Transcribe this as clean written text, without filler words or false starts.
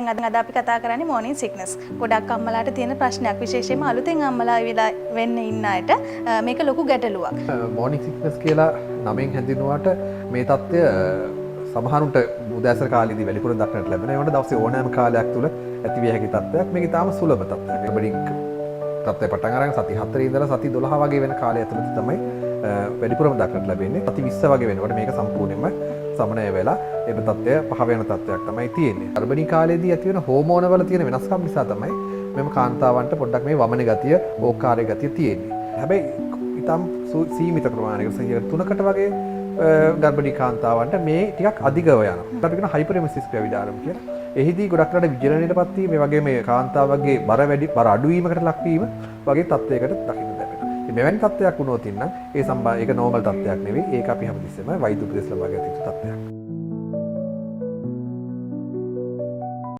අද අපි කතා කරන්නේ morning sickness. ගොඩක් අම්මලාට තියෙන ප්‍රශ්නයක් විශේෂයෙන්ම අලුතෙන් අම්මලා ඇවිල්ලා වෙන්න ඉන්න අයට මේක ලොකු ගැටලුවක්. morning sickness කියලා නමෙන් හැඳින්වුවාට මේ தත්ත්වය සමහරුන්ට උදෑසන කාලේදී වැඩිපුර දක්නට ලැබෙනවා. ඒ වුණාට දවසේ ඕනෑම කාලයක් තුල ඇතිවිය හැකි තත්ත්වයක්. මේක ඊටාම සුලභ තත්ත්වයක්. ගර්භණී තත්ත්වය පටන් අරගෙන සති 4 ඉඳලා සති 12 වගේ වෙන කාලය ඇතුළත තමයි වැඩිපුරම දක්නට ලැබෙන්නේ. සති 20 වගේ වෙනකොට මේක සම්පූර්ණයෙන්ම සමනය වෙලා ඒ තත්ත්වය පහ වෙන තත්ත්වයක් තමයි තියෙන්නේ. ගර්භණී කාලේදී ඇති වෙන හෝමෝන වල තියෙන වෙනස්කම් නිසා තමයි මෙම කාන්තාවන්ට පොඩ්ඩක් මේ වමන ගතිය, ඕකාරය ගතිය තියෙන්නේ. හැබැයි ඊටම් සීමිත ප්‍රමාණයක 3කට වගේ ගර්භණී කාන්තාවන්ට මේ ටිකක් අධිකව යනවා. අපි කියන හයිපරෙමසිස් ග්‍රැවිඩාරම් කියලා. එහිදී ගොඩක් රට විජලනයටපත් වීම, මේ වගේ මේ කාන්තාවගේ බර අඩු වීමකට ලක් වීම වගේ තත්ත්වයකට දකින්න ලැබෙනවා. මෙවැනි තත්ත්වයක් වුණොත් ඉන්න ඒ නෝමල් තත්ත්වයක් නෙවෙයි. ඒක අපි හැමතිස්සෙම වෛද්‍ය උපදෙස් ලබා ගත යුතු තත්ත්වයක්.